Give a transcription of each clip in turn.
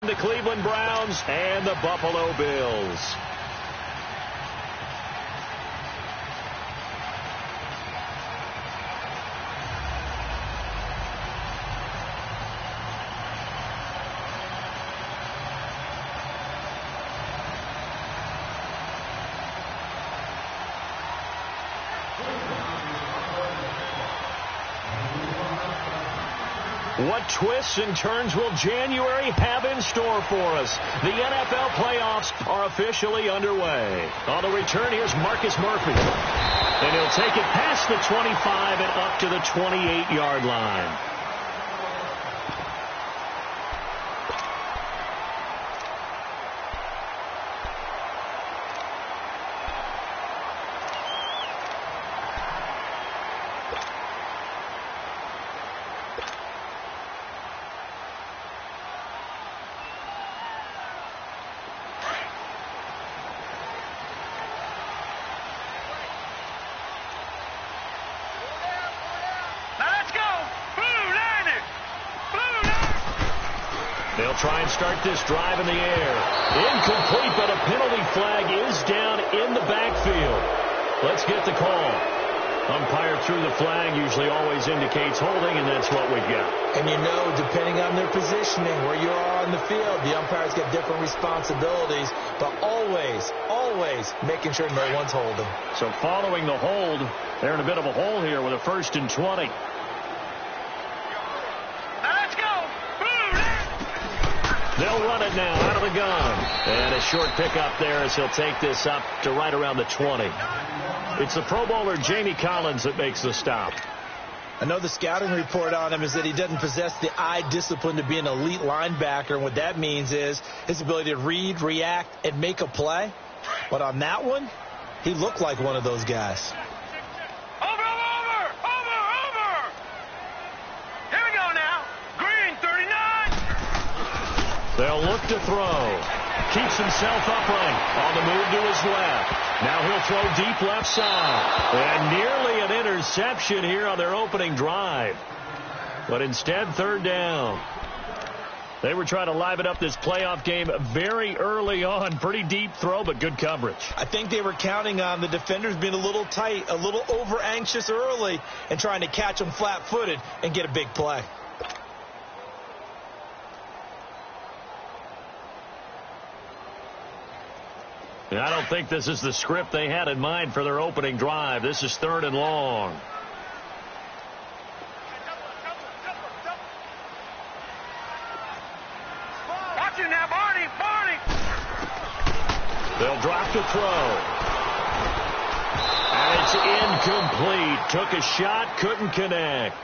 The Cleveland Browns and the Buffalo Bills. What twists and turns will January have in store for us? The NFL playoffs are officially underway. On the return, here's Marcus Murphy. And he'll take it past the 25 and up to the 28-yard line. They'll try and start this drive in the air. Incomplete, but a penalty flag is down in the backfield. Let's get the call. Umpire threw the flag, usually always indicates holding, and that's what we've got. And you know, depending on their positioning, where you are on the field, the umpires get different responsibilities, but always making sure no one's holding. So following the hold, they're in a bit of a hole here with a 1st and 20. They'll run it now out of the gun. And a short pickup there as he'll take this up to right around the 20. It's the Pro Bowler Jamie Collins that makes the stop. I know the scouting report on him is that he doesn't possess the eye discipline to be an elite linebacker. And what that means is his ability to read, react, and make a play. But on that one, he looked like one of those guys. They'll look to throw. Keeps himself upright. On the move to his left. Now he'll throw deep left side. And nearly an interception here on their opening drive. But instead, 3rd down. They were trying to liven up this playoff game very early on. Pretty deep throw, but good coverage. I think they were counting on the defenders being a little tight, a little over-anxious early, and trying to catch them flat-footed and get a big play. I don't think this is the script they had in mind for their opening drive. This is 3rd and long. Watch it now, Barney! They'll drop to throw. And it's incomplete. Took a shot, couldn't connect.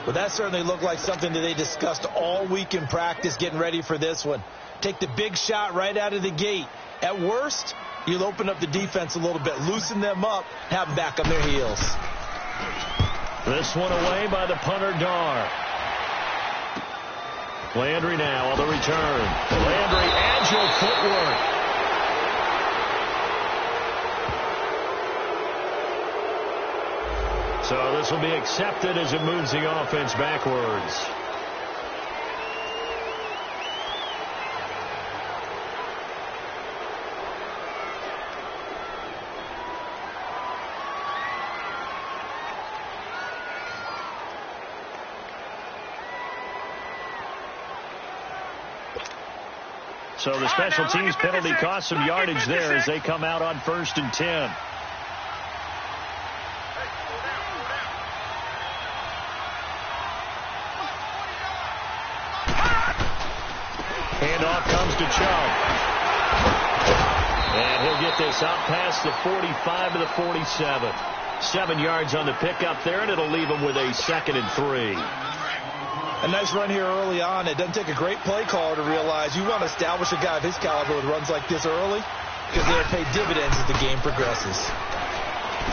Well, that certainly looked like something that they discussed all week in practice getting ready for this one. Take the big shot right out of the gate. At worst, you'll open up the defense a little bit, loosen them up, have them back on their heels. This one away by the punter, Dar. Landry now on the return. Landry, agile footwork. So this will be accepted as it moves the offense backwards. So the special teams penalty cost some yardage there as they come out on 1st and 10. Handoff comes to Chubb. And he'll get this out past the 45 to the 47. 7 yards on the pickup there, and it'll leave him with a 2nd and 3. A nice run here early on. It doesn't take a great play caller to realize you want to establish a guy of his caliber with runs like this early because they'll pay dividends as the game progresses.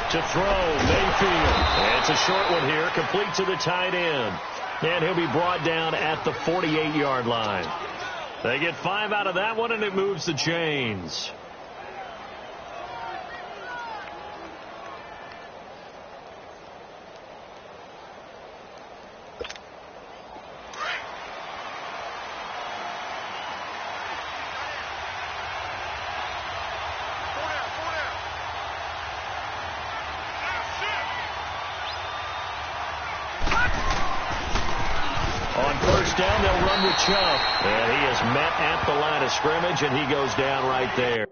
To throw, Mayfield. And it's a short one here, complete to the tight end. And he'll be brought down at the 48-yard line. They get 5 out of that one, and it moves the chains. On first down, they'll run with Chubb. And he is met at the line of scrimmage, and he goes down right there.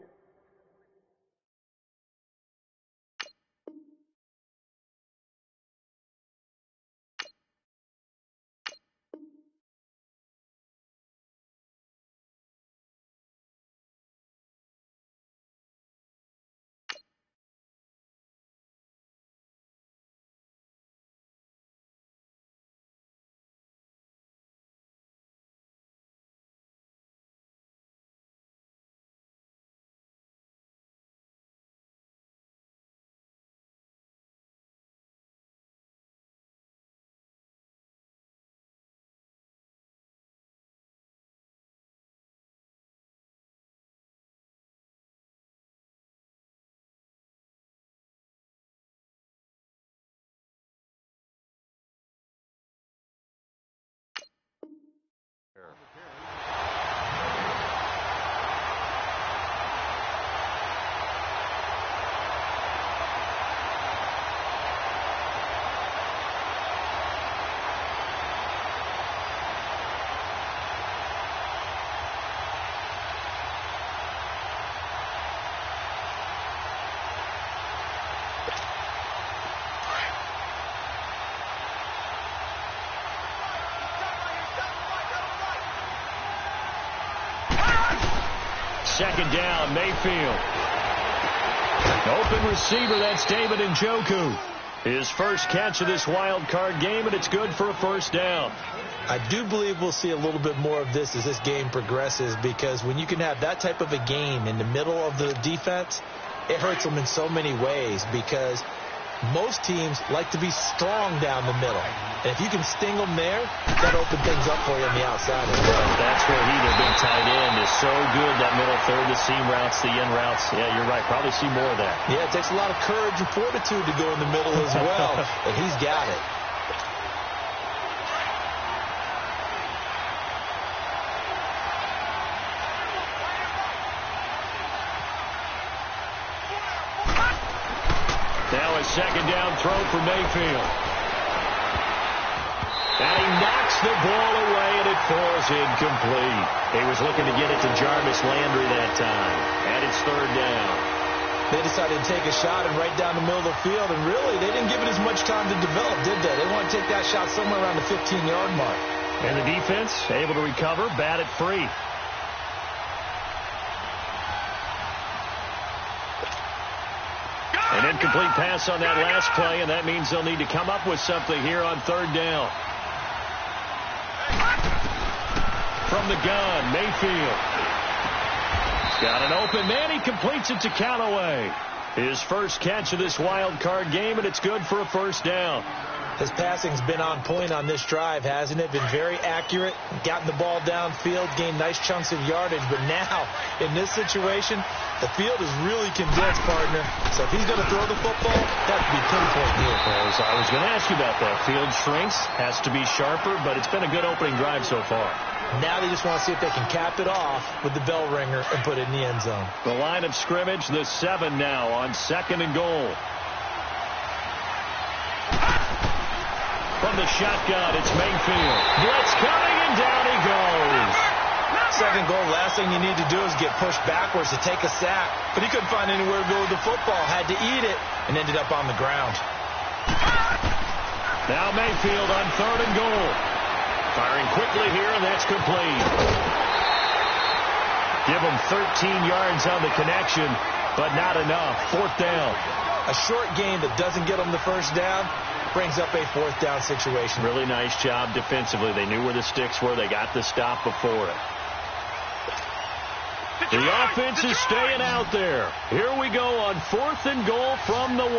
Second down, Mayfield. Open receiver, that's David Njoku. His first catch of this wild card game, and it's good for a first down. I do believe we'll see a little bit more of this as this game progresses, because when you can have that type of a game in the middle of the defense, it hurts them in so many ways, because most teams like to be strong down the middle. And if you can sting them there, that opens things up for you on the outside as well. That's where he, the big tight end, is so good, that middle third, the seam routes, the in routes. Yeah, you're right. Probably see more of that. Yeah, it takes a lot of courage and fortitude to go in the middle as well, and he's got it. Now a second down throw for Mayfield. And he knocks the ball away, and it falls incomplete. He was looking to get it to Jarvis Landry that time. And it's third down. They decided to take a shot and right down the middle of the field, and really, they didn't give it as much time to develop, did they? They want to take that shot somewhere around the 15-yard mark. And the defense able to recover, bat it free. An incomplete pass on that last play, and that means they'll need to come up with something here on third down. From the gun, Mayfield. He's got an open man. He completes it to Callaway. His first catch of this wild card game, and it's good for a first down. His passing's been on point on this drive, hasn't it? Been very accurate, gotten the ball downfield, gained nice chunks of yardage. But now, in this situation, the field is really condensed, partner. So if he's going to throw the football, that would be pinpoint here. So I was going to ask you about that. Field shrinks, has to be sharper, but it's been a good opening drive so far. Now they just want to see if they can cap it off with the bell ringer and put it in the end zone. The line of scrimmage, the 7 now on second and goal. From the shotgun, it's Mayfield. Blitz coming, and down he goes. Second goal, last thing you need to do is get pushed backwards to take a sack. But he couldn't find anywhere to go with the football. Had to eat it and ended up on the ground. Now Mayfield on third and goal. Firing quickly here, and that's complete. Give him 13 yards on the connection, but not enough. Fourth down. A short game that doesn't get them the first down brings up a fourth down situation. Really nice job defensively. They knew where the sticks were. They got the stop before it. The offense is staying out there. Here we go on fourth and goal from the 1.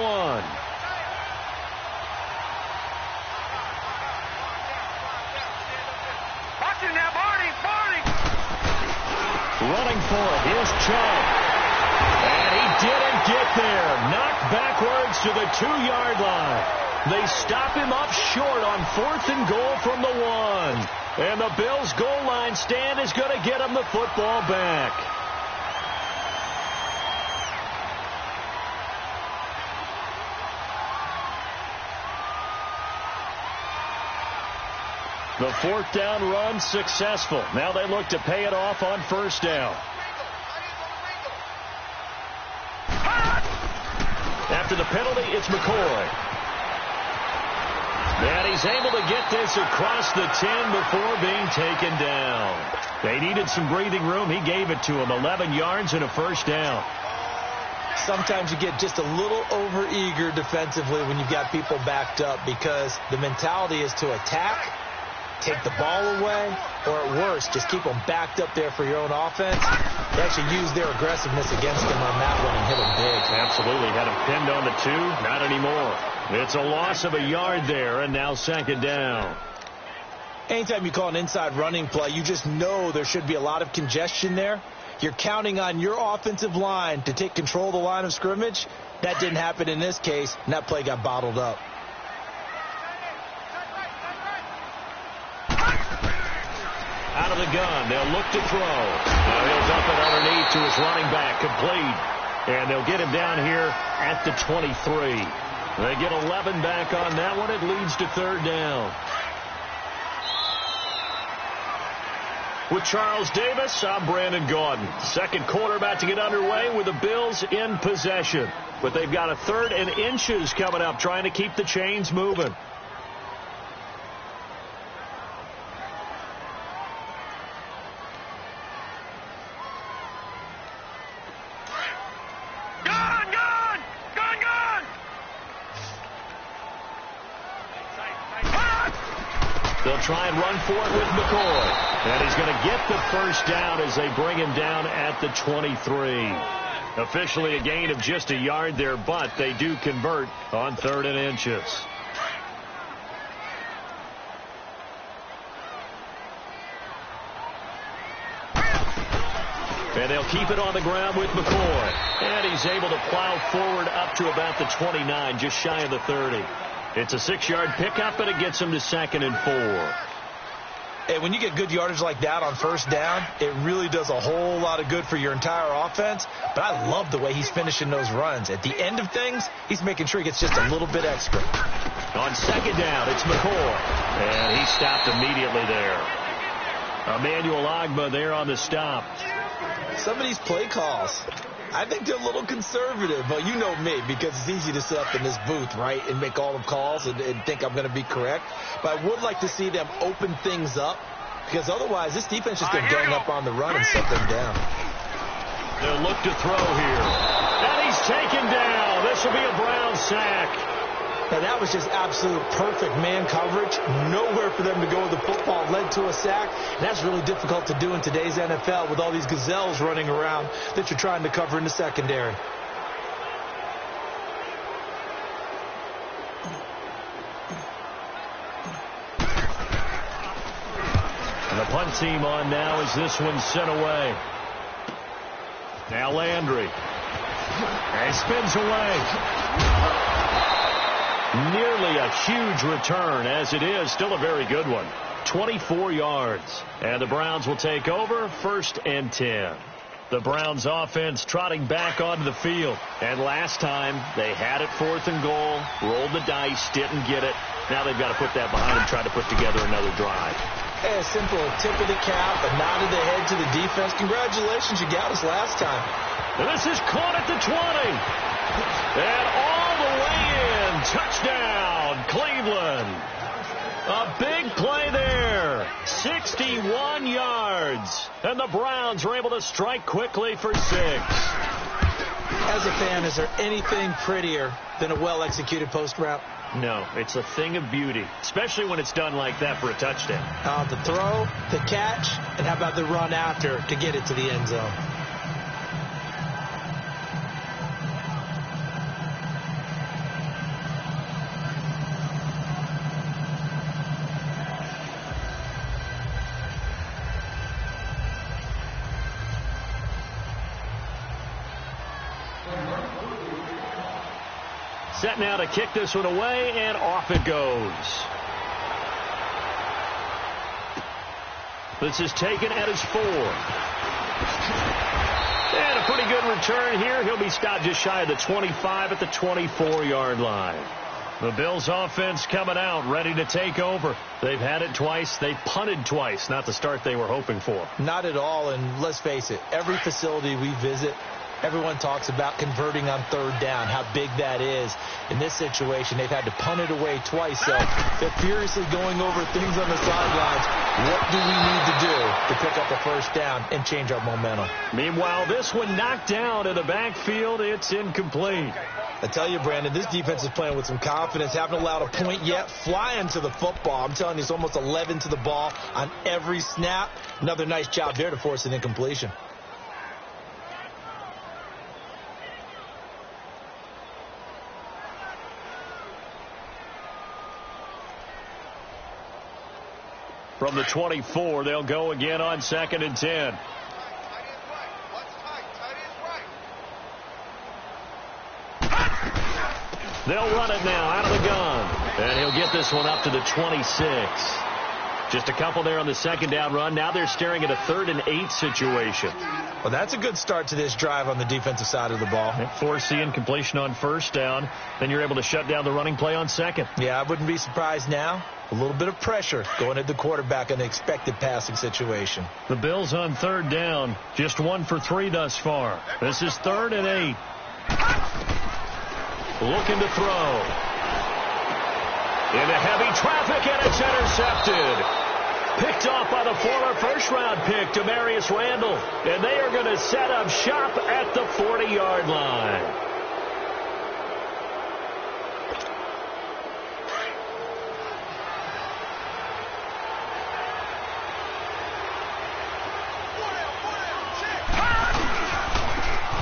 Watching now, Barney. Running for it. Here's Chubb. And he didn't get there. Knocked backwards to the 2-yard line. They stop him up short on fourth and goal from the 1. And the Bills' goal line stand is going to get him the football back. The fourth down run successful. Now they look to pay it off on first down. After the penalty, it's McCoy. And he's able to get this across the 10 before being taken down. They needed some breathing room. He gave it to him. 11 yards and a first down. Sometimes you get just a little over-eager defensively when you've got people backed up because the mentality is to attack, take the ball away, or at worst, just keep them backed up there for your own offense. They actually used their aggressiveness against him on that one and hit him big. Absolutely. Had him pinned on the 2. Not anymore. It's a loss of a yard there, and now second down. Anytime you call an inside running play, you just know there should be a lot of congestion there. You're counting on your offensive line to take control of the line of scrimmage. That didn't happen in this case, and that play got bottled up. Out of the gun, they'll look to throw. Now he'll dump it underneath to his running back, complete. And they'll get him down here at the 23. They get 11 back on that one. It leads to third down. With Charles Davis, I'm Brandon Gaudin. Second quarter about to get underway with the Bills in possession. But they've got a 3rd and inches coming up, trying to keep the chains moving. They'll try and run for it with McCoy. And he's going to get the first down as they bring him down at the 23. Officially a gain of just a yard there, but they do convert on 3rd and inches. And they'll keep it on the ground with McCoy. And he's able to plow forward up to about the 29, just shy of the 30. It's a 6-yard pickup, and it gets him to 2nd and 4. Hey, when you get good yardage like that on first down, it really does a whole lot of good for your entire offense. But I love the way he's finishing those runs. At the end of things, he's making sure he gets just a little bit extra. On second down, it's McCoy. And he stopped immediately there. Emmanuel Ogbah there on the stop. Some of these play calls, I think they're a little conservative. But you know me, because it's easy to sit up in this booth, right, and make all the calls and think I'm going to be correct. But I would like to see them open things up, because otherwise this defense is going to gang up on the run and set them down. They'll look to throw here. And he's taken down. This will be a Brown sack. Now, that was just absolute perfect man coverage. Nowhere for them to go with the football. Led to a sack. And that's really difficult to do in today's NFL with all these gazelles running around that you're trying to cover in the secondary. And the punt team on now as this one's sent away. Now Landry. And he spins away. Nearly a huge return, as it is. Still a very good one. 24 yards. And the Browns will take over, 1st and 10. The Browns offense trotting back onto the field. And last time, they had it 4th and goal, rolled the dice, didn't get it. Now they've got to put that behind them, try to put together another drive. Hey, a simple tip of the cap, a nod of the head to the defense. Congratulations, you got us last time. And this is caught at the 20. And all the way in. Touchdown, Cleveland. A big play there. 61 yards. And the Browns were able to strike quickly for 6. As a fan, is there anything prettier than a well-executed post route? No, it's a thing of beauty, especially when it's done like that for a touchdown. The throw, the catch, and how about the run after to get it to the end zone? Set now to kick this one away, and off it goes. This is taken at his 4. And a pretty good return here. He'll be stopped just shy of the 25 at the 24-yard line. The Bills offense coming out, ready to take over. They've had it twice. They punted twice. Not the start they were hoping for. Not at all, and let's face it, every facility we visit, everyone talks about converting on third down, how big that is. In this situation, they've had to punt it away twice, so they're furiously going over things on the sidelines. What do we need to do to pick up a first down and change our momentum? Meanwhile, this one knocked down in the backfield. It's incomplete. I tell you, Brandon, this defense is playing with some confidence. Haven't allowed a point yet. Flying to the football. I'm telling you, it's almost 11 to the ball on every snap. Another nice job there to force an incompletion. From the 24, they'll go again on 2nd and 10. They'll run it now out of the gun. And he'll get this one up to the 26. Just a couple there on the second down run. Now they're staring at a 3rd and 8 situation. Well, that's a good start to this drive on the defensive side of the ball. Force the incompletion on first down. Then you're able to shut down the running play on second. Yeah, I wouldn't be surprised now. A little bit of pressure going at the quarterback in the expected passing situation. The Bills on 3rd down. Just 1 for 3 thus far. This is 3rd and 8. Looking to throw. Into heavy traffic, and it's intercepted. Picked off by the former first-round pick, Demarius Randall. And they are going to set up shop at the 40-yard line.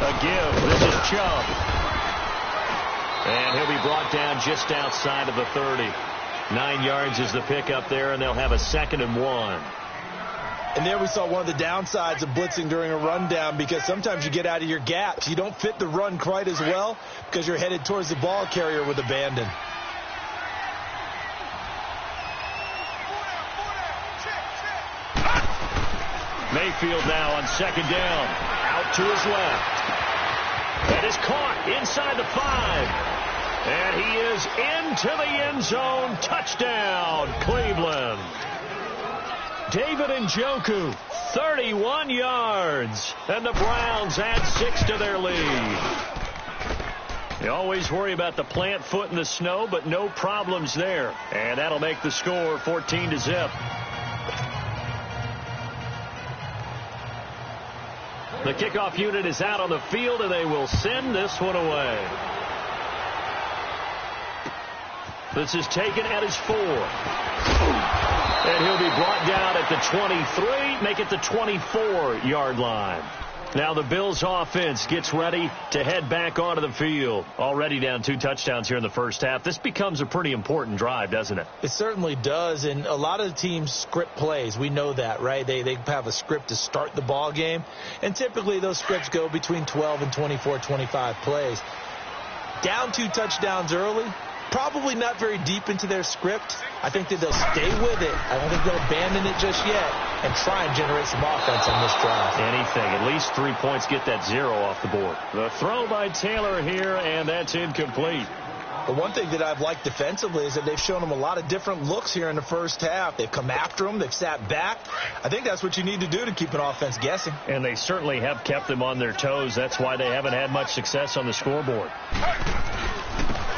A give. This is Chubb. And he'll be brought down just outside of the 30. 9 yards is the pickup there, and they'll have a 2nd and 1. And there we saw one of the downsides of blitzing during a rundown, because sometimes you get out of your gaps. You don't fit the run quite as well because you're headed towards the ball carrier with abandon. Mayfield now on 2nd down. Out to his left. That is caught inside the 5. And he is into the end zone. Touchdown, Cleveland. David Njoku, 31 yards. And the Browns add 6 to their lead. You always worry about the plant foot in the snow, but no problems there. And that'll make the score 14-0. The kickoff unit is out on the field, and they will send this one away. This is taken at his 4. And he'll be brought down at the 23, make it the 24-yard line. Now the Bills offense gets ready to head back onto the field. Already down 2 touchdowns here in the first half. This becomes a pretty important drive, doesn't it? It certainly does, and a lot of the teams script plays. We know that, right? They have a script to start the ball game, and typically those scripts go between 12 and 24, 25 plays. Down 2 touchdowns early, probably not very deep into their script. I think that they'll stay with it. I don't think they'll abandon it just yet and try and generate some offense on this drive. Anything. At least 3 points, get that 0 off the board. The throw by Taylor here, and that's incomplete. But one thing that I've liked defensively is that they've shown them a lot of different looks here in the first half. They've come after them. They've sat back. I think that's what you need to do to keep an offense guessing. And they certainly have kept them on their toes. That's why they haven't had much success on the scoreboard.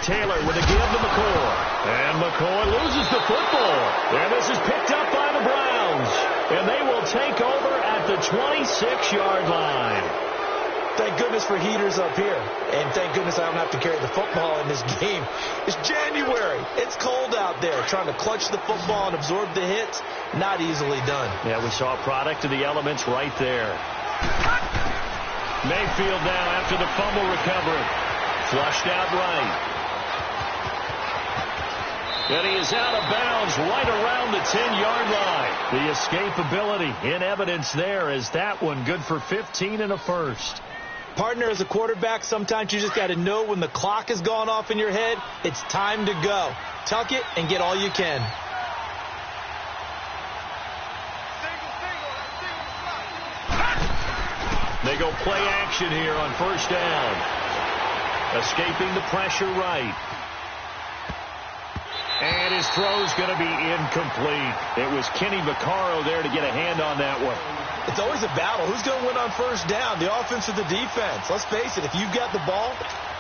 Taylor with a give to McCoy. And McCoy loses the football. And this is picked up by the Browns. And they will take over at the 26-yard line. Thank goodness for heaters up here. And thank goodness I don't have to carry the football in this game. It's January. It's cold out there. Trying to clutch the football and absorb the hits, not easily done. Yeah, we saw a product of the elements right there. Mayfield now after the fumble recovery. Flushed out right. And he is out of bounds right around the 10-yard line. The escapability in evidence there is that one good for 15 and a first. Partner, as a quarterback, sometimes you just got to know when the clock has gone off in your head, it's time to go. Tuck it and get all you can. They go play action here on first down. Escaping the pressure right. And his throw's going to be incomplete. It was Kenny Vaccaro there to get a hand on that one. It's always a battle. Who's going to win on first down, the offense or the defense? Let's face it, if you've got the ball,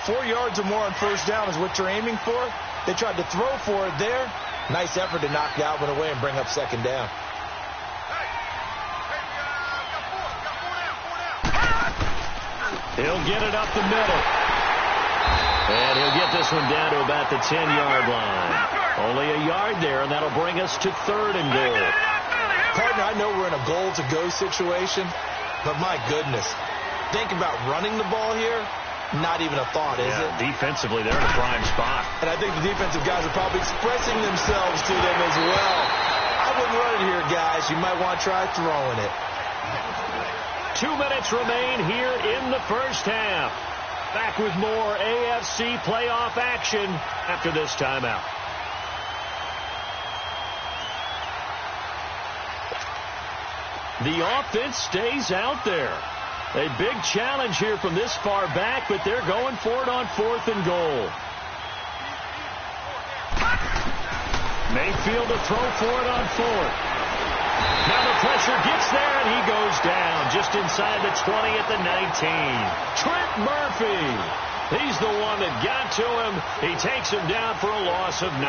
4 yards or more on first down is what you're aiming for. They tried to throw for it there. Nice effort to knock that one away and bring up second down. He'll get it up the middle. And he'll get this one down to about the 10-yard line. Only a yard there, and that'll bring us to 3rd and goal. Partner, I know we're in a goal-to-go situation, but my goodness. Think about running the ball here. Not even a thought, is it? Defensively, they're in a prime spot. And I think the defensive guys are probably expressing themselves to them as well. I wouldn't run it here, guys. You might want to try throwing it. 2 minutes remain here in the first half. Back with more AFC playoff action after this timeout. The offense stays out there. A big challenge here from this far back, but they're going for it on 4th and goal. Mayfield to throw for it on 4th. Now the pressure gets there, and he goes down just inside the 20 at the 19. Trent Murphy. He's the one that got to him. He takes him down for a loss of 9.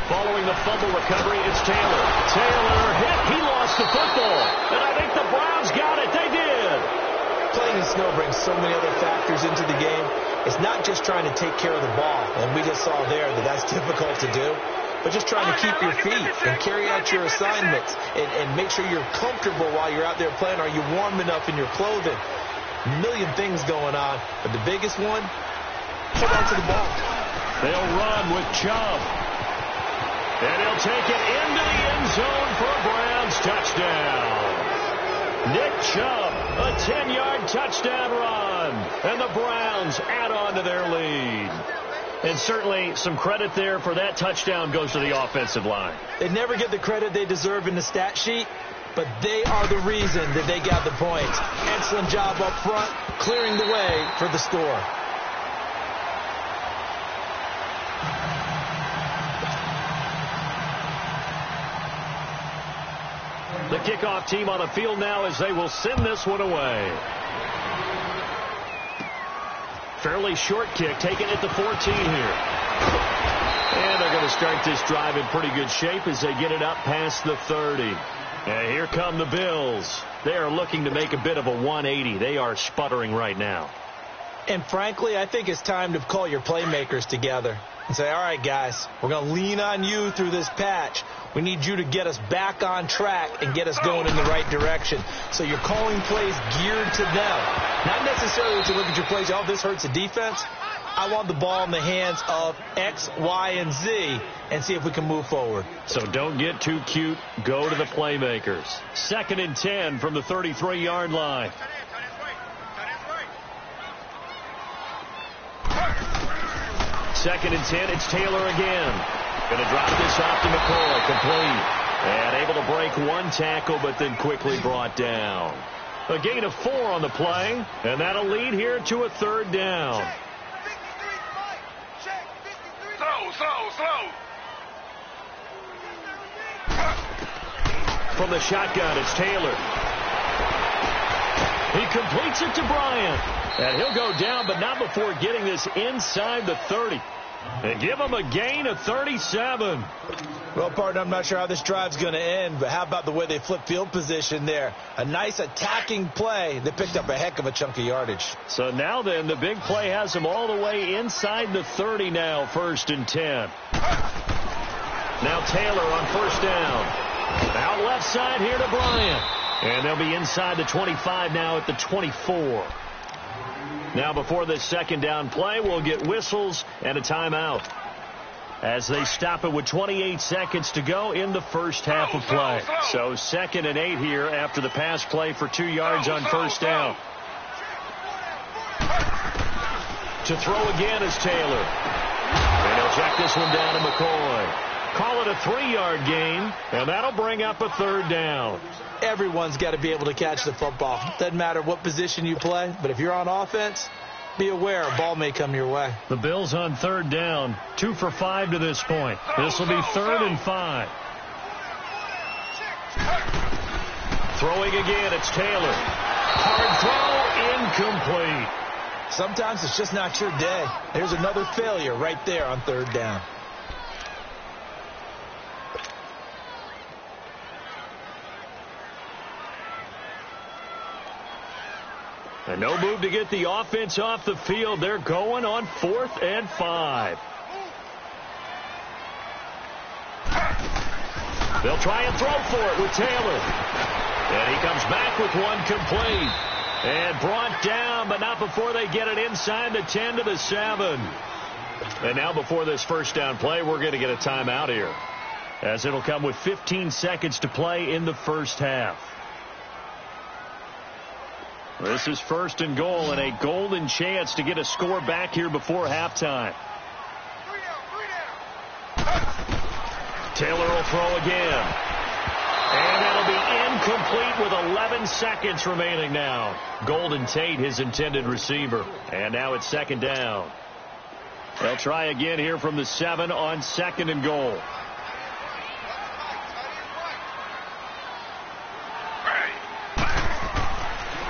Following the fumble recovery, it's Taylor. Taylor hit. He lost the football. And I think the Browns got it. They did. Playing in snow brings so many other factors into the game. It's not just trying to take care of the ball. And we just saw there that that's difficult to do. But just trying to keep your feet and carry out your assignments and make sure you're comfortable while you're out there playing. Are you warm enough in your clothing? A million things going on. But the biggest one, hold on to the ball. They'll run with Chubb. And he'll take it into the end zone for a Browns touchdown. Nick Chubb, a 10-yard touchdown run. And the Browns add on to their lead. And certainly some credit there for that touchdown goes to the offensive line. They never get the credit they deserve in the stat sheet, but they are the reason that they got the points. Excellent job up front, clearing the way for the score. The kickoff team on the field now as they will send this one away. Fairly short kick, taken at the 14 here. And they're going to start this drive in pretty good shape as they get it up past the 30. And here come the Bills. They are looking to make a bit of a 180. They are sputtering right now. And frankly, I think it's time to call your playmakers together and say, all right, guys, we're going to lean on you through this patch. We need you to get us back on track and get us going in the right direction. So you're calling plays geared to them. Not necessarily to look at your plays, oh, this hurts the defense. I want the ball in the hands of X, Y, and Z and see if we can move forward. So don't get too cute. Go to the playmakers. 2nd and 10 from the 33-yard line. Second and 10, it's Taylor again. Going to drop this off to McCoy, complete. And able to break one tackle, but then quickly brought down. A gain of 4 on the play, and that'll lead here to a 3rd down. Slow. From the shotgun, it's Taylor. He completes it to Bryant. And he'll go down, but not before getting this inside the 30. And give him a gain of 37. Well, partner, I'm not sure how this drive's going to end, but how about the way they flip field position there? A nice attacking play. They picked up a heck of a chunk of yardage. So now then, the big play has them all the way inside the 30 now, 1st and 10. Now Taylor on 1st down. Out left side here to Bryant. And they'll be inside the 25 now at the 24. Now before this 2nd down play, we'll get whistles and a timeout as they stop it with 28 seconds to go in the first half of play. So 2nd and 8 here after the pass play for 2 yards on 1st down. To throw again is Taylor. And he'll check this one down to McCoy. Call it a 3-yard gain, and that'll bring up a third down. Everyone's got to be able to catch the football. Doesn't matter what position you play, but if you're on offense, be aware a ball may come your way. The Bills on third down, 2 for 5 to this point. This will be 3rd and 5. Throwing again, it's Taylor. Hard throw, incomplete. Sometimes it's just not your day. There's another failure right there on third down. And no move to get the offense off the field. They're going on 4th and 5. They'll try and throw for it with Taylor. And he comes back with one complete. And brought down, but not before they get it inside the 10 to the 7. And now before this first down play, we're going to get a timeout here, as it'll come with 15 seconds to play in the first half. This is 1st and goal and a golden chance to get a score back here before halftime. Taylor will throw again. And that'll be incomplete with 11 seconds remaining now. Golden Tate, his intended receiver. And now it's 2nd down. They'll try again here from the 7 on 2nd and goal.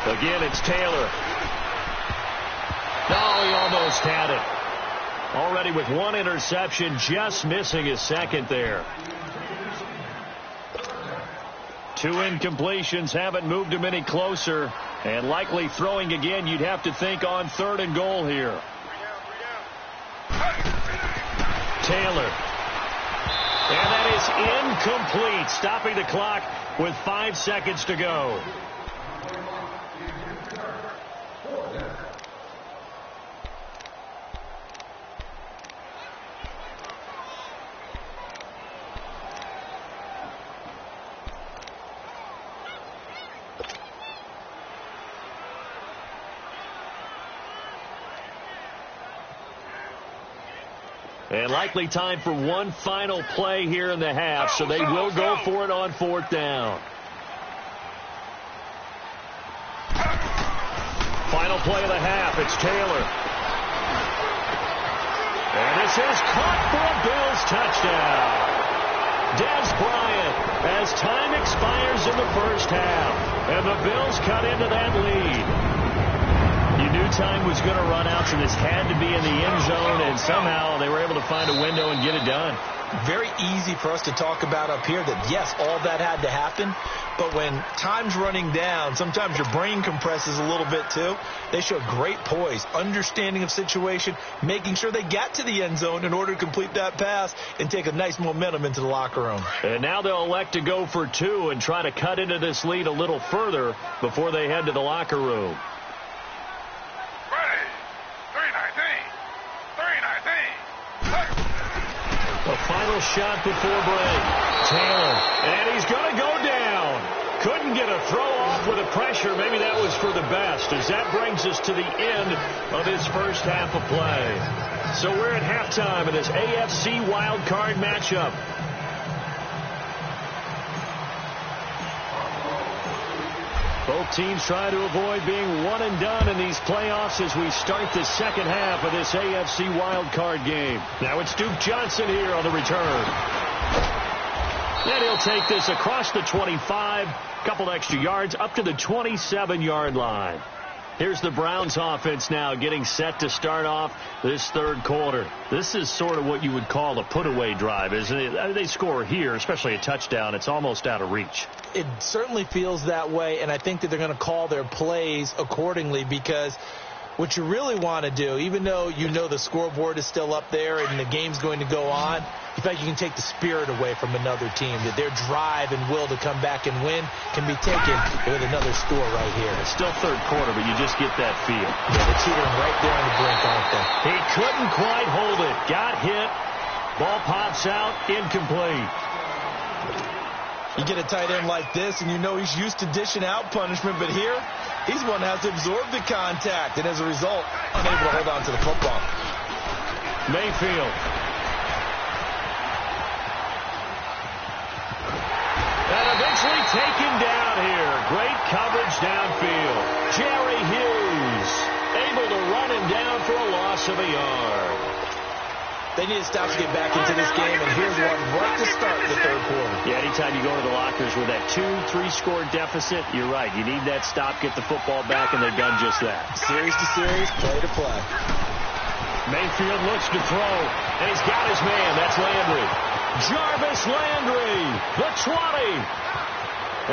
Again, it's Taylor. Oh, he almost had it. Already with one interception, just missing his 2nd there. 2 incompletions haven't moved him any closer. And likely throwing again, you'd have to think on 3rd and goal here. Taylor. And that is incomplete, stopping the clock with 5 seconds to go. And likely time for one final play here in the half, so they will go for it on 4th down. Final play of the half, it's Taylor. And this is caught for a Bills touchdown. Dez Bryant, as time expires in the first half, and the Bills cut into that lead. You knew time was going to run out, so this had to be in the end zone, and somehow they were able to find a window and get it done. Very easy for us to talk about up here that, yes, all that had to happen, but when time's running down, sometimes your brain compresses a little bit too. They showed great poise, understanding of situation, making sure they got to the end zone in order to complete that pass and take a nice momentum into the locker room. And now they'll elect to go for 2 and try to cut into this lead a little further before they head to the locker room. A final shot before break. Taylor, and he's going to go down. Couldn't get a throw off with the pressure. Maybe that was for the best, as that brings us to the end of this first half of play. So we're at halftime in this AFC wildcard matchup. Both teams trying to avoid being one and done in these playoffs as we start the second half of this AFC wildcard game. Now it's Duke Johnson here on the return. And he'll take this across the 25, couple extra yards, up to the 27-yard line. Here's the Browns offense now getting set to start off this third quarter. This is sort of what you would call a put-away drive, isn't it? They score here, especially a touchdown. It's almost out of reach. It certainly feels that way, and I think that they're going to call their plays accordingly, because what you really want to do, even though you know the scoreboard is still up there and the game's going to go on, you feel like you can take the spirit away from another team, that their drive and will to come back and win can be taken with another score right here. It's still third quarter, but you just get that feel. Yeah, they're teetering right there on the brink, aren't they? He couldn't quite hold it. Got hit. Ball pops out. Incomplete. You get a tight end like this, and you know he's used to dishing out punishment, but here, he's one that has to absorb the contact, and as a result, unable to hold on to the football. Mayfield. Great coverage downfield. Jerry Hughes able to run him down for a loss of a yard. They need to stop to get back into this game, and here's one right to start the third quarter. Yeah, anytime you go to the lockers with that 2-3 score deficit, you're right. You need that stop, get the football back, and they've done just that. Series to series, play to play. Mayfield looks to throw, and he's got his man. That's Landry. Jarvis Landry, the 20.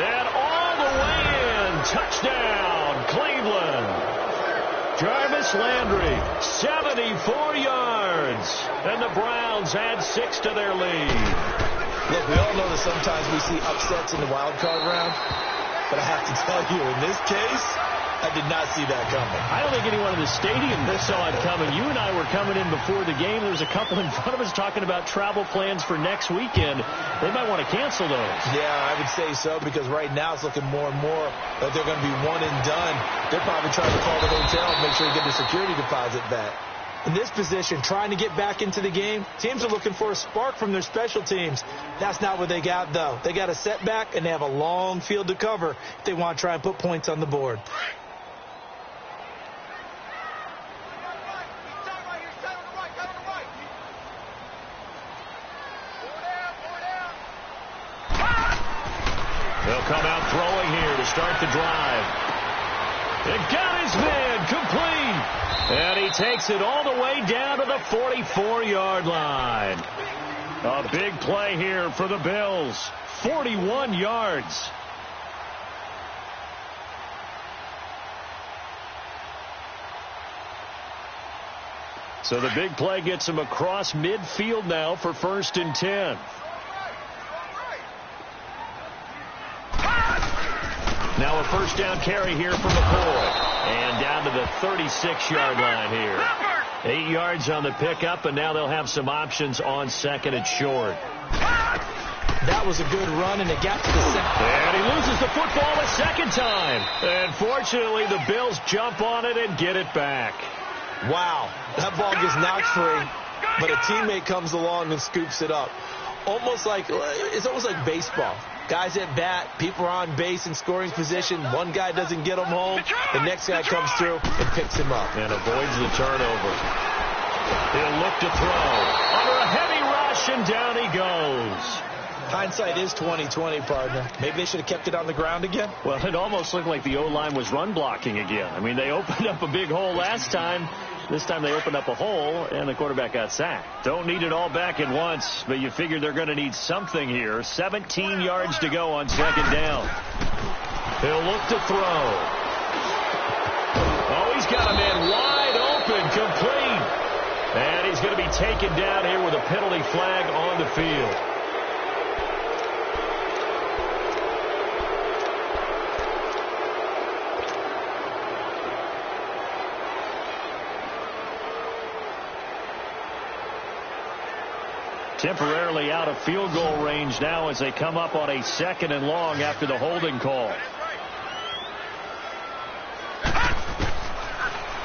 And all the way in. Touchdown, Cleveland. Jarvis Landry, 74 yards. And the Browns add 6 to their lead. Look, we all know that sometimes we see upsets in the wild card round. But I have to tell you, in this case, I did not see that coming. I don't think anyone in the stadium saw it coming. You and I were coming in before the game. There was a couple in front of us talking about travel plans for next weekend. They might want to cancel those. Yeah, I would say so, because right now it's looking more and more that they're going to be one and done. They're probably trying to call the hotel and make sure they get the security deposit back. In this position, trying to get back into the game, teams are looking for a spark from their special teams. That's not what they got, though. They got a setback, and they have a long field to cover if they want to try and put points on the board. They'll come out throwing here to start the drive. It got his man complete. And he takes it all the way down to the 44-yard line. A big play here for the Bills. 41 yards. So the big play gets him across midfield now for 1st and 10. Now a first down carry here for McCoy. And down to the 36-yard line here. 8 yards on the pickup, and now they'll have some options on 2nd and short. That was a good run, and it got to the second. And he loses the football a second time. And fortunately, the Bills jump on it and get it back. Wow, that ball gets knocked free, but a teammate comes along and scoops it up. It's almost like baseball. Guys at bat, people are on base in scoring position. One guy doesn't get him home. The next guy comes through and picks him up. And avoids the turnover. He'll look to throw. Under a heavy rush, and down he goes. Hindsight is 20/20, partner. Maybe they should have kept it on the ground again. Well, it almost looked like the O-line was run blocking again. I mean, they opened up a big hole last time. This time they opened up a hole, and the quarterback got sacked. Don't need it all back at once, but you figure they're going to need something here. 17 yards to go on 2nd down. He'll look to throw. Oh, he's got a man wide open, complete. And he's going to be taken down here with a penalty flag on the field. Temporarily out of field goal range now as they come up on a 2nd and long after the holding call.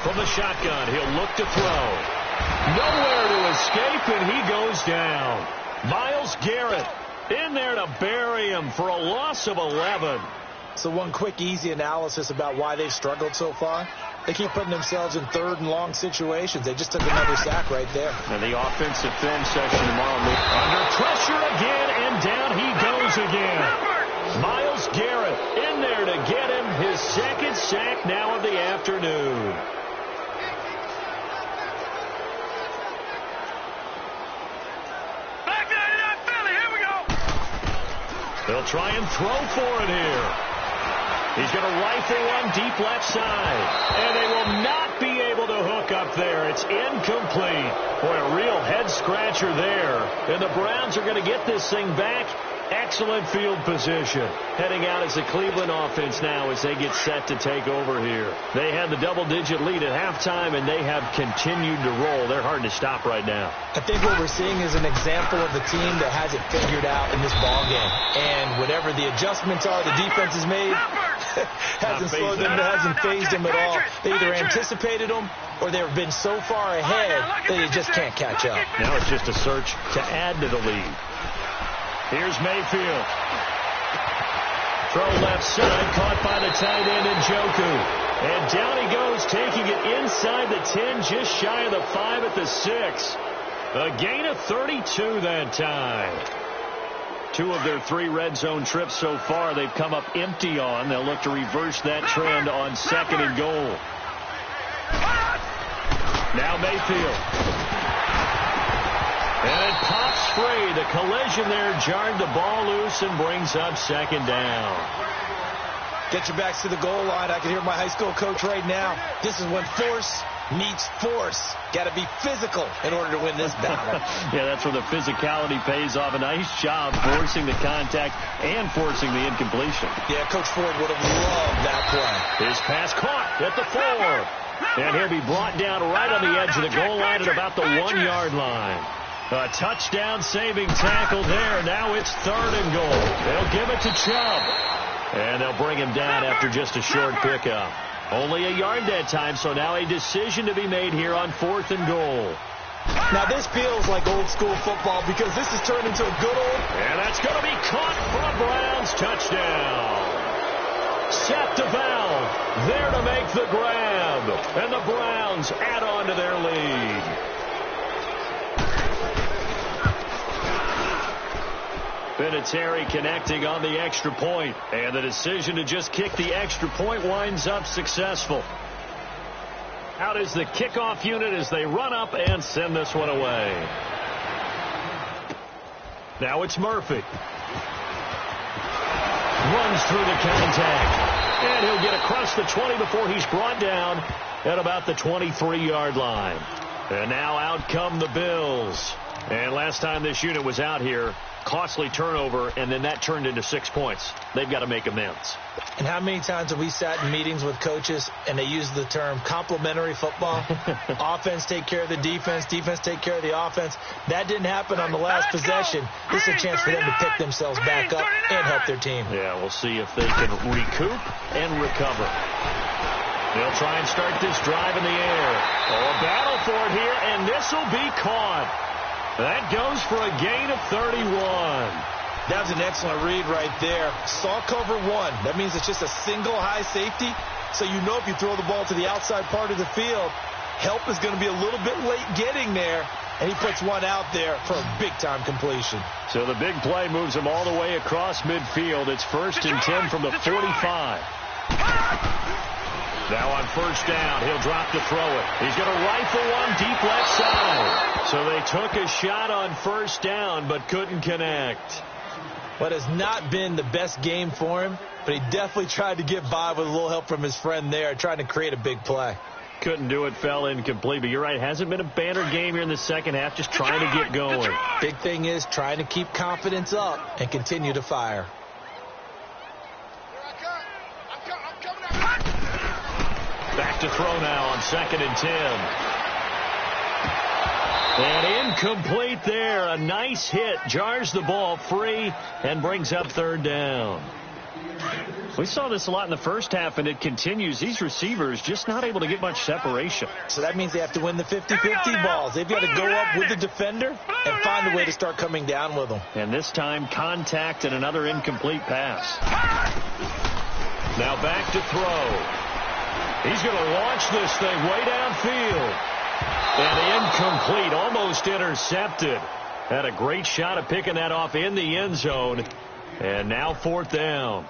From the shotgun, he'll look to throw. Nowhere to escape, and he goes down. Myles Garrett in there to bury him for a loss of 11. So one quick, easy analysis about why they've struggled so far. They keep putting themselves in 3rd and long situations. They just took another sack right there. And the offensive film section tomorrow. Under pressure again, and down he goes again. Myles Garrett in there to get him his 2nd sack now of the afternoon. Back there to that Philly. Here we go. They'll try and throw for it here. He's going to rifle one deep left side. And they will not be able to hook up there. It's incomplete. Boy, a real head-scratcher there. And the Browns are going to get this thing back. Excellent field position. Heading out as the Cleveland offense now as they get set to take over here. They had the double-digit lead at halftime, and they have continued to roll. They're hard to stop right now. I think what we're seeing is an example of the team that has it figured out in this ballgame. And whatever the adjustments are the defense has made, hasn't slowed them, hasn't phased them at all. They either anticipated them or they've been so far ahead that they just can't catch up. Now it's just a search to add to the lead. Here's Mayfield. Throw left side, caught by the tight end Njoku. And down he goes, taking it inside the 10, just shy of the 5 at the 6. A gain of 32 that time. 2 of their 3 red zone trips so far they've come up empty on. They'll look to reverse that trend on 2nd and goal. Now Mayfield. And it pops free. The collision there jarred the ball loose and brings up 2nd down. Get your backs to the goal line. I can hear my high school coach right now. This is when force meets force. Got to be physical in order to win this battle. Yeah, that's where the physicality pays off. A nice job forcing the contact and forcing the incompletion. Yeah, Coach Ford would have loved that play. His pass caught at the 4. And he'll be brought down right on the edge of the goal line at about the 1-yard line. A touchdown-saving tackle there. Now it's 3rd and goal. They'll give it to Chubb. And they'll bring him down after just a short pickup. Only a yard that time, so now a decision to be made here on 4th and goal. Now this feels like old school football because this has turned into a good old... And that's going to be caught for a Browns touchdown. Seth DeVal there to make the grab. And the Browns add on to their lead. Vinatieri connecting on the extra point. And the decision to just kick the extra point winds up successful. Out is the kickoff unit as they run up and send this one away. Now it's Murphy. Runs through the contact. And he'll get across the 20 before he's brought down at about the 23-yard line. And now out come the Bills. And last time this unit was out here, costly turnover, and then that turned into 6 points. They've got to make amends. And how many times have we sat in meetings with coaches and they use the term complementary football? Offense take care of the defense, defense take care of the offense. That didn't happen on the last possession. This is a chance for them to pick themselves back up and help their team. Yeah, we'll see if they can recoup and recover. They'll try and start this drive in the air. Oh, a battle for it here, and this will be caught. That goes for a gain of 31. That was an excellent read right there. Saw cover 1. That means it's just a single high safety. So you know if you throw the ball to the outside part of the field, help is going to be a little bit late getting there. And he puts one out there for a big-time completion. So the big play moves him all the way across midfield. It's 1st and 10 from the 45. Now on 1st down, he'll drop to throw it. He's going to rifle one deep left side. So they took a shot on 1st down, but couldn't connect. What has not been the best game for him, but he definitely tried to get by with a little help from his friend there, trying to create a big play. Couldn't do it, fell incomplete. But you're right, hasn't been a banner game here in the second half, just trying to get going. Big thing is trying to keep confidence up and continue to fire. Back to throw now on 2nd and 10. And incomplete there. A nice hit. Jars the ball free and brings up 3rd down. We saw this a lot in the first half, and it continues. These receivers just not able to get much separation. So that means they have to win the 50-50 balls. They've got to go up with the defender and find a way to start coming down with them. And this time, contact and another incomplete pass. Now back to throw. He's going to launch this thing way downfield. And incomplete, almost intercepted. Had a great shot at picking that off in the end zone. And now 4th down.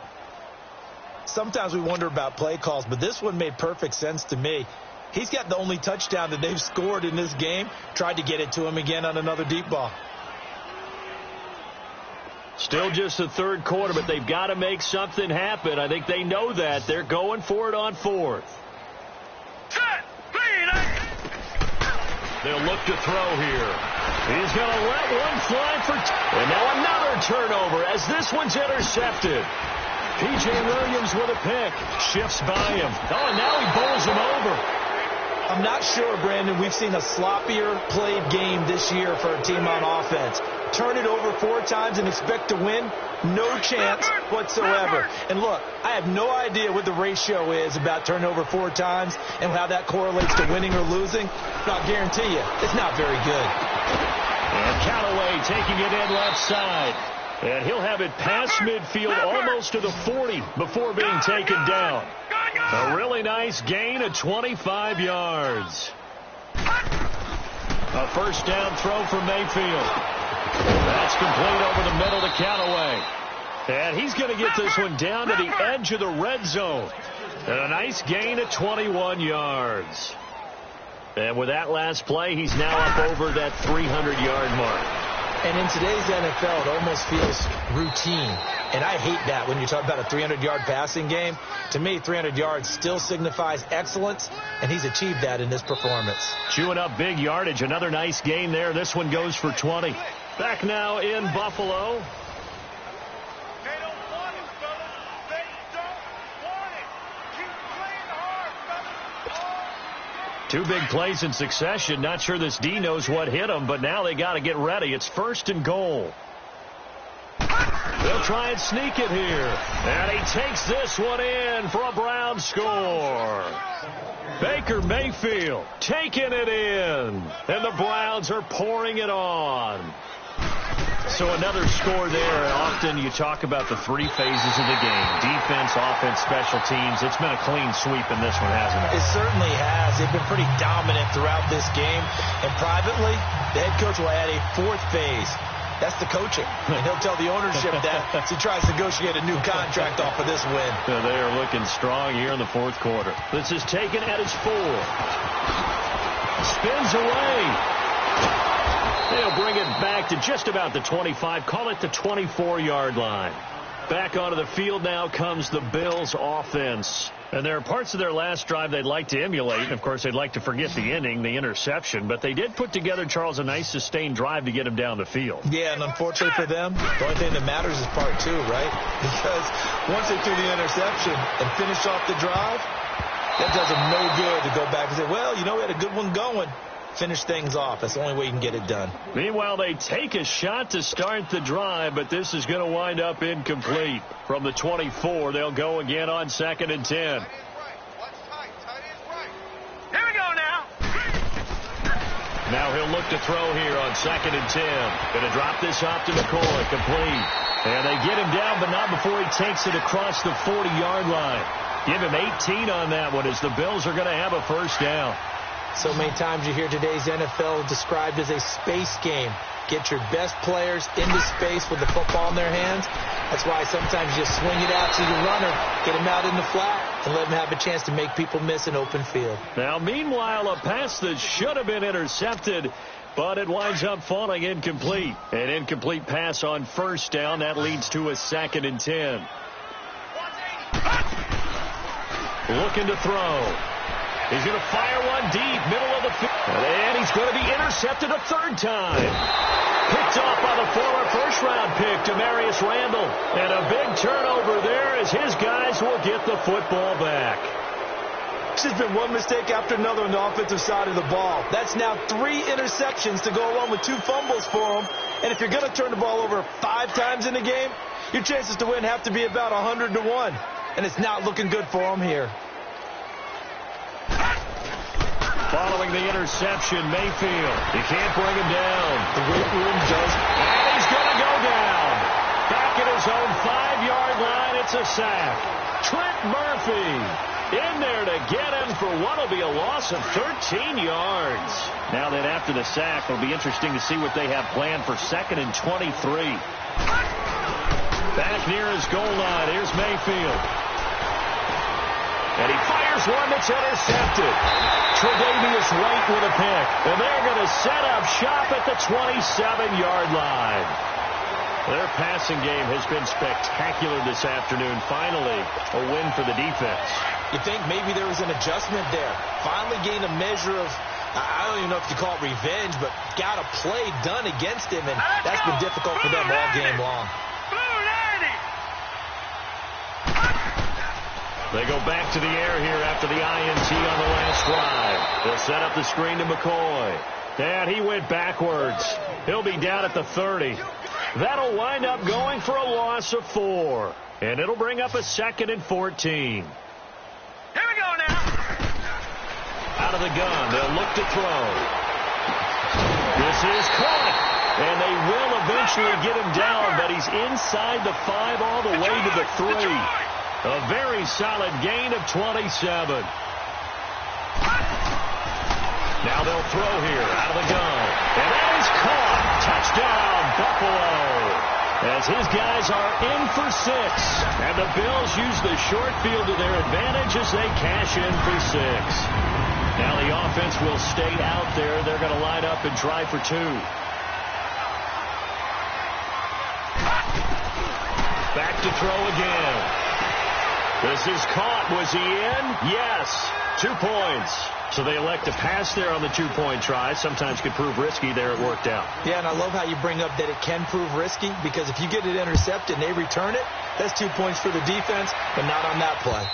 Sometimes we wonder about play calls, but this one made perfect sense to me. He's got the only touchdown that they've scored in this game. Tried to get it to him again on another deep ball. Still just the 3rd quarter, but they've got to make something happen. I think they know that. They're going for it on 4th. They'll look to throw here. He's going to let one fly for... And now another turnover as this one's intercepted. P.J. Williams with a pick. Shifts by him. Oh, and now he bowls him over. I'm not sure, Brandon, we've seen a sloppier played game this year for a team on offense. Turn it over 4 times and expect to win? No chance whatsoever. And look, I have no idea what the ratio is about turnover 4 times and how that correlates to winning or losing. But I'll guarantee you, it's not very good. And Callaway taking it in left side. And he'll have it past midfield almost to the 40 before being taken down. A really nice gain of 25 yards. A first down throw for Mayfield. That's complete over the middle to Callaway. And he's going to get this one down to the edge of the red zone. And a nice gain of 21 yards. And with that last play, he's now up over that 300-yard mark. And in today's NFL, it almost feels routine. And I hate that when you talk about a 300-yard passing game. To me, 300 yards still signifies excellence, and he's achieved that in this performance. Chewing up big yardage. Another nice gain there. This one goes for 20. Back now in Buffalo. They don't want it, fellas. They don't want it. Keep playing hard, fellas. Two big plays in succession. Not sure this D knows what hit him, but now they got to get ready. It's first and goal. They'll try and sneak it here. And he takes this one in for a Brown score. Baker Mayfield taking it in. And the Browns are pouring it on. So another score there. Often you talk about the three phases of the game. Defense, offense, special teams. It's been a clean sweep in this one, hasn't it? It certainly has. They've been pretty dominant throughout this game. And privately, the head coach will add a fourth phase. That's the coaching. And he'll tell the ownership that as he tries to negotiate a new contract off of this win. They are looking strong here in the fourth quarter. This is taken at his 4. Spins away. They'll bring it back to just about the 25. Call it the 24-yard line. Back onto the field now comes the Bills offense. And there are parts of their last drive they'd like to emulate. And, of course, they'd like to forget the inning, the interception. But they did put together, Charles, a nice sustained drive to get him down the field. Yeah, and unfortunately for them, the only thing that matters is part 2, right? Because once they threw the interception and finished off the drive, that does them no good to go back and say, well, you know, we had a good one going. Finish things off. That's the only way you can get it done. Meanwhile, they take a shot to start the drive, but this is going to wind up incomplete. From the 24, they'll go again on 2nd and 10. Here we go now. Now he'll look to throw here on 2nd and 10. Going to drop this off to McCoy, complete. And they get him down, but not before he takes it across the 40-yard line. Give him 18 on that one as the Bills are going to have a first down. So many times you hear today's NFL described as a space game. Get your best players into space with the football in their hands. That's why sometimes you just swing it out to the runner, get him out in the flat, and let him have a chance to make people miss an open field. Now, meanwhile, a pass that should have been intercepted, but it winds up falling incomplete. An incomplete pass on first down. That leads to a 2nd and 10. Looking to throw. He's going to fire one deep, middle of the field. And he's going to be intercepted a third time. Picked off by the former first-round pick, Demarius Randall. And a big turnover there as his guys will get the football back. It's just been one mistake after another on the offensive side of the ball. That's now 3 interceptions to go along with 2 fumbles for him. And if you're going to turn the ball over 5 times in the game, your chances to win have to be about 100 to 1. And it's not looking good for him here. Following the interception, Mayfield. You can't bring him down. The weight room does. And he's going to go down. Back at his own 5-yard line, it's a sack. Trent Murphy in there to get him for what will be a loss of 13 yards. Now that after the sack, it'll be interesting to see what they have planned for 2nd and 23. Back near his goal line, here's Mayfield. And he fires one that's intercepted. Tre'Davious White with a pick. And they're going to set up shop at the 27-yard line. Their passing game has been spectacular this afternoon. Finally, a win for the defense. You think maybe there was an adjustment there. Finally gained a measure of, I don't even know if you call it revenge, but got a play done against him, and that's been difficult for them all game long. They go back to the air here after the INT on the last drive. They'll set up the screen to McCoy. And he went backwards. He'll be down at the 30. That'll wind up going for a loss of 4. And it'll bring up a 2nd and 14. Here we go now. Out of the gun, they'll look to throw. This is caught. And they will eventually get him down, but he's inside the 5 all the way to the 3. A very solid gain of 27. Now they'll throw here out of the gun. And that is caught. Touchdown, Buffalo. As his guys are in for 6. And the Bills use the short field to their advantage as they cash in for 6. Now the offense will stay out there. They're going to line up and try for 2. Back to throw again. This is caught. Was he in? Yes. 2 points. So they elect to pass there on the 2-point try. Sometimes could prove risky. There it worked out. Yeah, and I love how you bring up that it can prove risky, because if you get it intercepted and they return it, that's 2 points for the defense, but not on that play.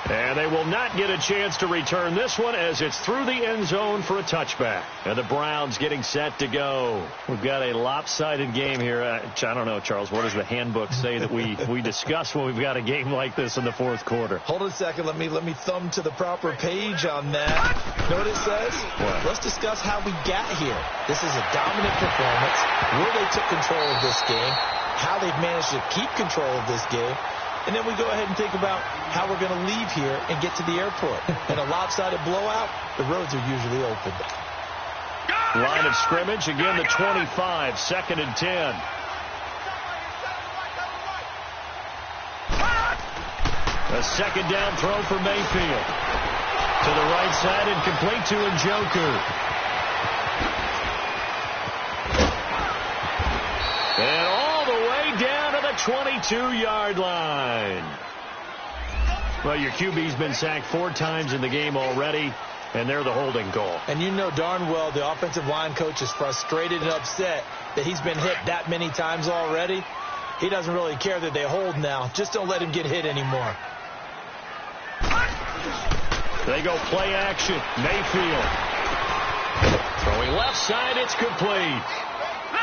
And they will not get a chance to return this one as it's through the end zone for a touchback. And the Browns getting set to go. We've got a lopsided game here. I don't know, Charles, what does the handbook say that we discuss when we've got a game like this in the 4th quarter? Hold on a second. Let me thumb to the proper page on that. Know what it says? What? Let's discuss how we got here. This is a dominant performance, where they took control of this game, how they've managed to keep control of this game. And then we go ahead and think about how we're going to leave here and get to the airport. In a lopsided blowout, the roads are usually open. Line of scrimmage, again the 25, 2nd and 10. A 2nd down throw for Mayfield. To the right side and complete to Njoku. And all the way down to the 22-yard line. Well, your QB's been sacked 4 times in the game already, and they're the holding call. And you know darn well the offensive line coach is frustrated and upset that he's been hit that many times already. He doesn't really care that they hold now. Just don't let him get hit anymore. They go play action. Mayfield. Throwing left side, it's complete.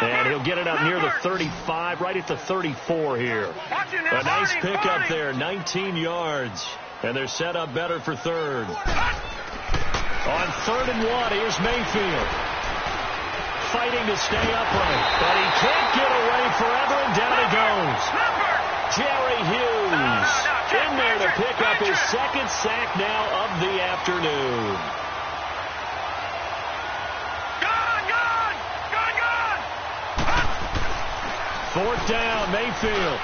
And he'll get it up near the 35, right at the 34 here. A nice pickup there, 19 yards. And they're set up better for 3rd. On 3rd and 1, here's Mayfield. Fighting to stay upright, but he can't get away forever, and down he goes. Jerry Hughes in there to pick up his 2nd sack now of the afternoon. Fourth down, Mayfield.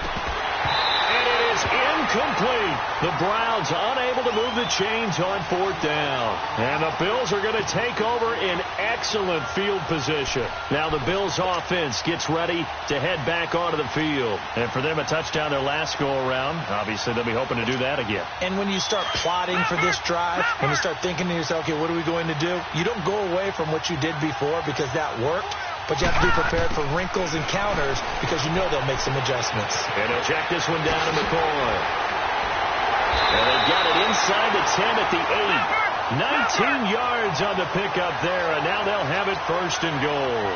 And it is incomplete. The Browns unable to move the chains on 4th down. And the Bills are going to take over in excellent field position. Now the Bills offense gets ready to head back onto the field. And for them, a touchdown their last go-around. Obviously, they'll be hoping to do that again. And when you start plotting for this drive, when you start thinking to yourself, okay, what are we going to do? You don't go away from what you did before because that worked. But you have to be prepared for wrinkles and counters because you know they'll make some adjustments. And they'll check this one down to McCoy. And they got it inside the 10 at the 8. 19 yards on the pickup there, and now they'll have it 1st and goal.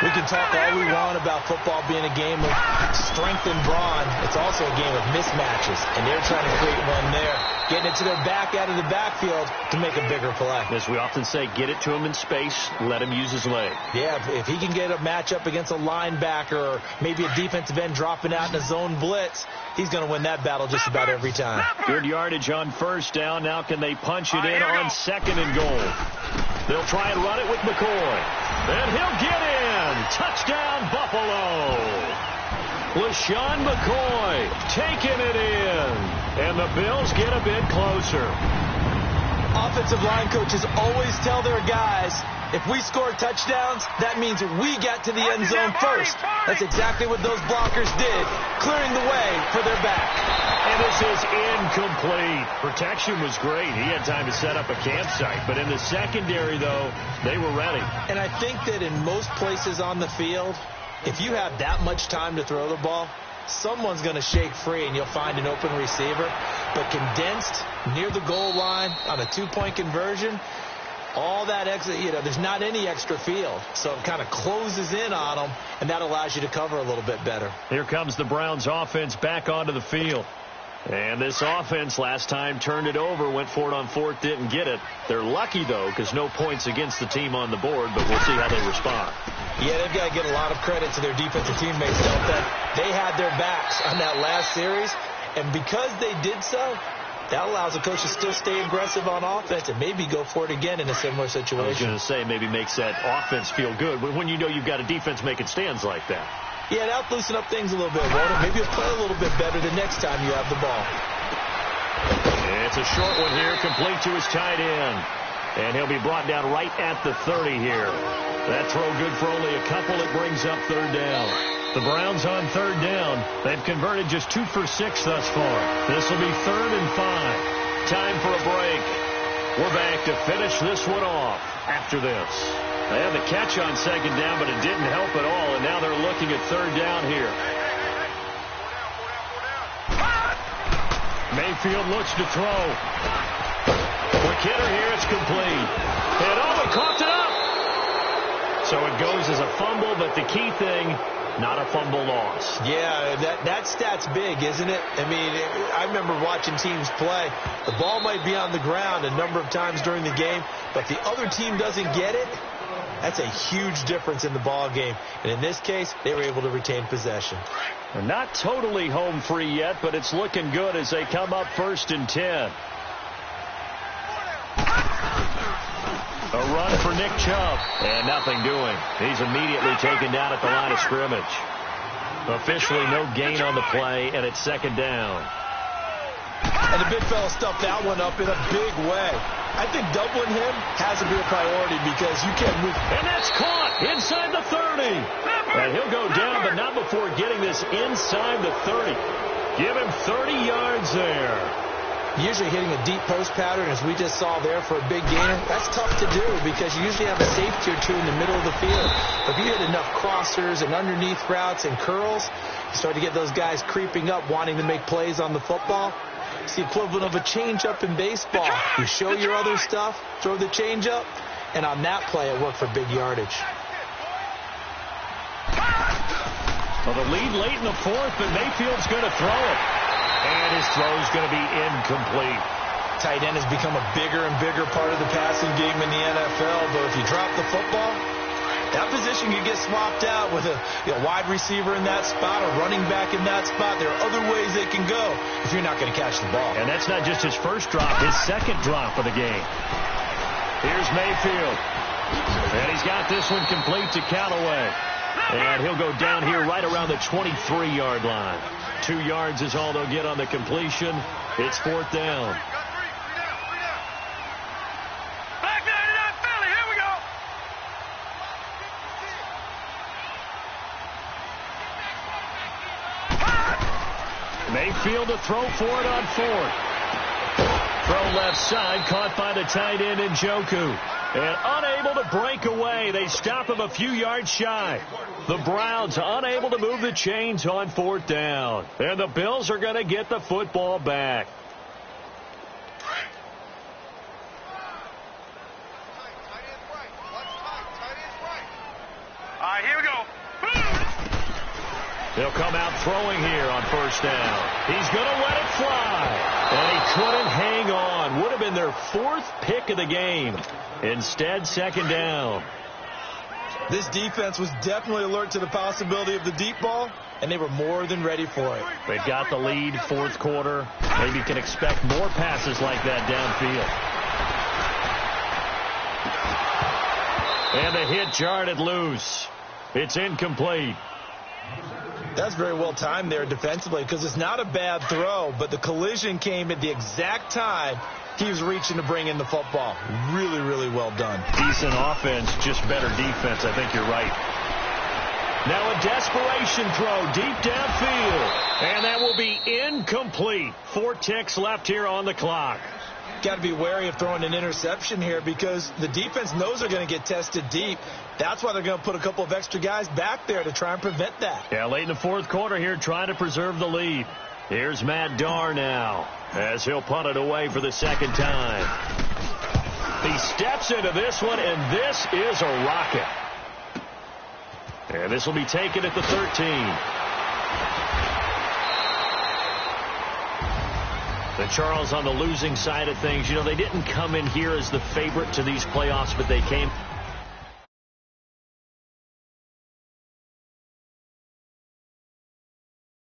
We can talk all we want about football being a game of strength and brawn. It's also a game of mismatches, and they're trying to create one there, getting it to their back out of the backfield to make a bigger play. As we often say, get it to him in space, let him use his leg. Yeah, if he can get a matchup against a linebacker or maybe a defensive end dropping out in a zone blitz, he's going to win that battle just about every time. Good yardage on 1st down. Now can they punch it in on 2nd and goal? They'll try and run it with McCoy. And he'll get in. Touchdown, Buffalo. LaShawn McCoy taking it in. And the Bills get a bit closer. Offensive line coaches always tell their guys, if we score touchdowns, that means we got to the end zone first. That's exactly what those blockers did, clearing the way for their back. And this is incomplete. Protection was great. He had time to set up a campsite. But in the secondary, though, they were ready. And I think that in most places on the field, if you have that much time to throw the ball, someone's going to shake free and you'll find an open receiver. But condensed near the goal line on a 2-point conversion, all that extra, there's not any extra field. So it kind of closes in on them, and that allows you to cover a little bit better. Here comes the Browns offense back onto the field. And this offense last time turned it over, went for it on fourth, didn't get it. They're lucky, though, because no points against the team on the board, but we'll see how they respond. Yeah, they've got to get a lot of credit to their defensive teammates, don't they? They had their backs on that last series, and because they did so, that allows the coach to still stay aggressive on offense and maybe go for it again in a similar situation. I was going to say maybe makes that offense feel good, but when you know you've got a defense making stands like that. Yeah, that'll loosen up things a little bit, won't it? Maybe you'll play a little bit better the next time you have the ball. It's a short one here, complete to his tight end. And he'll be brought down right at the 30 here. That throw good for only a couple. It brings up third down. The Browns on third down. They've converted just 2 for 6 thus far. This will be 3rd and 5. Time for a break. We're back to finish this one off after this. They had the catch on second down, but it didn't help at all, and now they're looking at third down here. Mayfield looks to throw. For Kidder here, it's complete. And he coughed it up. So it goes as a fumble, but the key thing, not a fumble loss. Yeah, that stat's big, isn't it? I mean, I remember watching teams play. The ball might be on the ground a number of times during the game, but if the other team doesn't get it, that's a huge difference in the ball game. And in this case, they were able to retain possession. They're not totally home free yet, but it's looking good as they come up 1st and 10. A run for Nick Chubb, and nothing doing. He's immediately taken down at the line of scrimmage. Officially no gain on the play, and it's 2nd down. And the big fella stuffed that one up in a big way. I think doubling him has to be a priority because you can't move. And that's caught inside the 30. And he'll go down, but not before getting this inside the 30. Give him 30 yards there. Usually hitting a deep post pattern, as we just saw there for a big gainer, that's tough to do because you usually have a safety or two in the middle of the field. But if you hit enough crossers and underneath routes and curls, you start to get those guys creeping up, wanting to make plays on the football. It's the equivalent of a changeup in baseball. You show your other stuff, throw the changeup, and on that play, it worked for big yardage. Well, the lead late in the 4th, but Mayfield's going to throw it. And his throw's going to be incomplete. Tight end has become a bigger and bigger part of the passing game in the NFL, but if you drop the football, that position could get swapped out with a wide receiver in that spot, a running back in that spot. There are other ways they can go if you're not going to catch the ball. And that's not just his first drop, his second drop of the game. Here's Mayfield. And he's got this one complete to Callaway. And he'll go down here right around the 23-yard line. 2 yards is all they'll get on the completion. It's 4th down. Mayfield to throw for it on 4th. Throw left side, caught by the tight end Njoku. And unable to break away. They stop him a few yards shy. The Browns unable to move the chains on 4th down. And the Bills are going to get the football back. All right, here we go. They'll come out throwing here on 1st down. He's going to let it fly. And he couldn't hang on. Would have been their 4th pick of the game. Instead, 2nd down. This defense was definitely alert to the possibility of the deep ball, and they were more than ready for it. They've got the lead, 4th quarter. Maybe can expect more passes like that downfield. And the hit jarred it loose. It's incomplete. That's very well timed there defensively because it's not a bad throw, but the collision came at the exact time he was reaching to bring in the football. Really, really well done. Decent offense, just better defense. I think you're right. Now a desperation throw deep downfield. And that will be incomplete. 4 ticks left here on the clock. Got to be wary of throwing an interception here because the defense knows they're going to get tested deep. That's why they're going to put a couple of extra guys back there to try and prevent that. Yeah, late in the 4th quarter here, trying to preserve the lead. Here's Matt Darr now as he'll punt it away for the 2nd time. He steps into this one, and this is a rocket. And this will be taken at the 13. And Charles, on the losing side of things, you know, they didn't come in here as the favorite to these playoffs, but they came